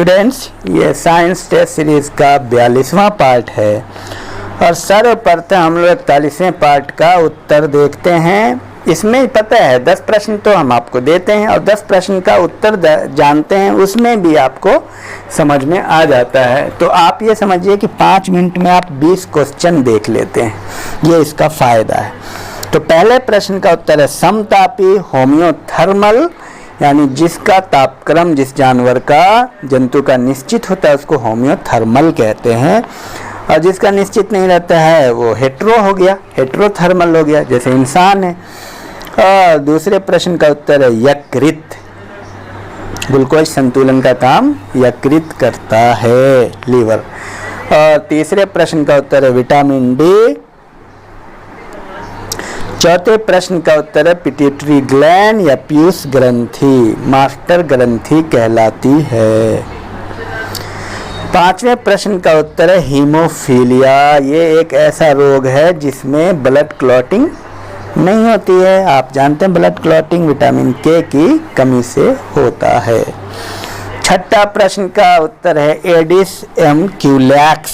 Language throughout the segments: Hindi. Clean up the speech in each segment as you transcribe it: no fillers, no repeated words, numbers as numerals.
स्टूडेंट्स, ये साइंस टेस्ट सीरीज़ का 42वां पार्ट है और सर्वप्रथम हम लोग 41वें पार्ट का उत्तर देखते हैं। इसमें पता है 10 प्रश्न तो हम आपको देते हैं और 10 प्रश्न का उत्तर जानते हैं, उसमें भी आपको समझ में आ जाता है। तो आप ये समझिए कि 5 मिनट में आप 20 क्वेश्चन देख लेते हैं, ये इसका फ़ायदा है। तो पहले प्रश्न का उत्तर है समतापी होम्योथर्मल, यानी जिसका तापक्रम जिस जानवर का जंतु का निश्चित होता है उसको होम्योथर्मल कहते हैं, और जिसका निश्चित नहीं रहता है वो हेट्रो हो गया, हेट्रोथर्मल हो गया, जैसे इंसान है। और दूसरे प्रश्न का उत्तर है यकृत, ग्लूकोज संतुलन का काम यकृत करता है, लीवर। और तीसरे प्रश्न का उत्तर है विटामिन डी। चौथे प्रश्न का उत्तर है पिट्यूटरी ग्लैंड या पीयूष ग्रंथि, मास्टर ग्रंथि कहलाती है। पांचवें प्रश्न का उत्तर है हीमोफीलिया, ये एक ऐसा रोग है जिसमें ब्लड क्लॉटिंग नहीं होती है। आप जानते हैं ब्लड क्लॉटिंग विटामिन के की कमी से होता है। छठा प्रश्न का उत्तर है एडिस एम्क्यूलैक्स,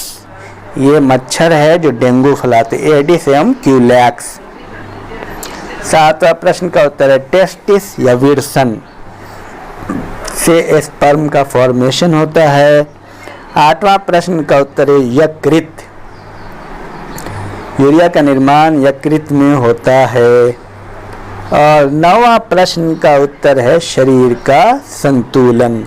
ये मच्छर है जो डेंगू फैलाते, एडिस एम्क्यूलैक्स। सातवां प्रश्न का उत्तर है टेस्टिस या विरसन से स्पर्म का फॉर्मेशन होता है। आठवां प्रश्न का उत्तर है यकृत, यूरिया का निर्माण यकृत में होता है। और नौवां प्रश्न का उत्तर है शरीर का संतुलन,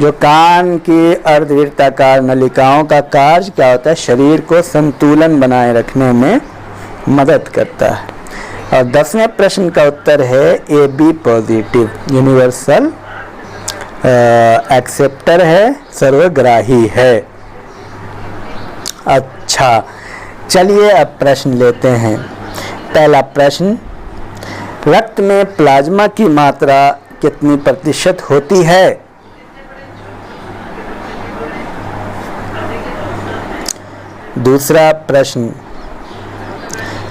जो कान की अर्धवृत्ताकार नलिकाओं का कार्य क्या होता है, शरीर को संतुलन बनाए रखने में मदद करता है। और 10वें प्रश्न का उत्तर है A B positive, universal acceptor है, सर्वग्राही है। अच्छा, चलिए अब प्रश्न लेते हैं। पहला प्रश्न, रक्त में प्लाज्मा की मात्रा कितनी प्रतिशत होती है? दूसरा प्रश्न,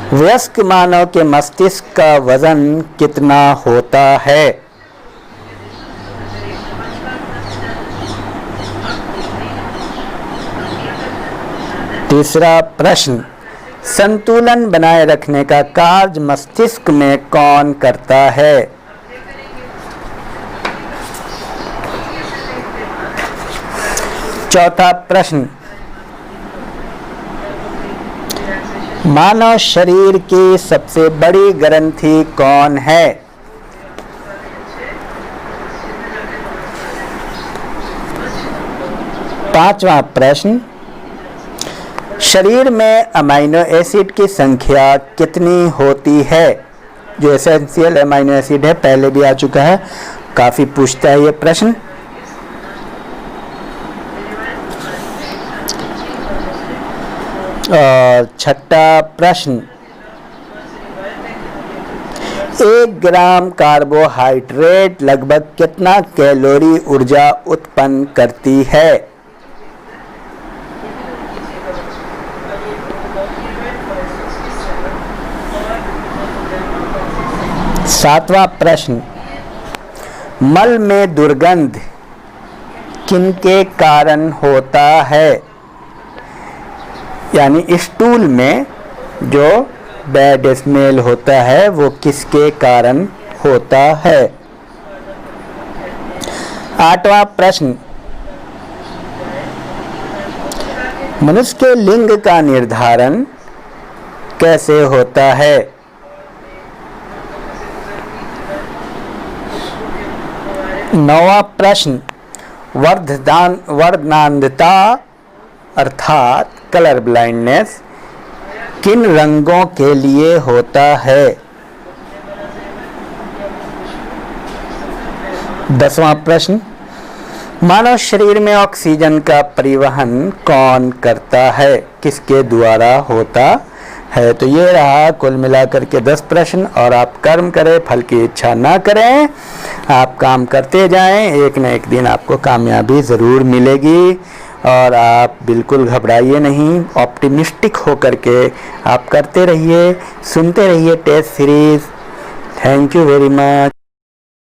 वयस्क मानव के मस्तिष्क का वजन कितना होता है? तीसरा प्रश्न, संतुलन बनाए रखने का कार्य मस्तिष्क में कौन करता है? चौथा प्रश्न, मानव शरीर की सबसे बड़ी ग्रंथि कौन है? पांचवा प्रश्न, शरीर में अमीनो एसिड की संख्या कितनी होती है? जो एसेंशियल अमीनो एसिड है, पहले भी आ चुका है, काफी पूछता है ये प्रश्न। और छठा प्रश्न, 1 ग्राम कार्बोहाइड्रेट लगभग कितना कैलोरी ऊर्जा उत्पन्न करती है? सातवां प्रश्न, मल में दुर्गंध किनके कारण होता है? यानी स्टूल में जो बैड स्मेल होता है वो किसके कारण होता है? आठवां प्रश्न, मनुष्य के लिंग का निर्धारण कैसे होता है? नौवां प्रश्न, वर्णनांधता अर्थात कलर ब्लाइंडनेस किन रंगों के लिए होता है? 10वां प्रश्न, मानव शरीर में ऑक्सीजन का परिवहन कौन करता है, किसके द्वारा होता है? तो ये रहा कुल मिलाकर के 10 प्रश्न। और आप कर्म करें, फल की इच्छा ना करें, आप काम करते जाएं, एक न एक दिन आपको कामयाबी ज़रूर मिलेगी। और आप बिल्कुल घबराइए नहीं, ऑप्टिमिस्टिक होकर के आप करते रहिए, सुनते रहिए test series. Thank you very much.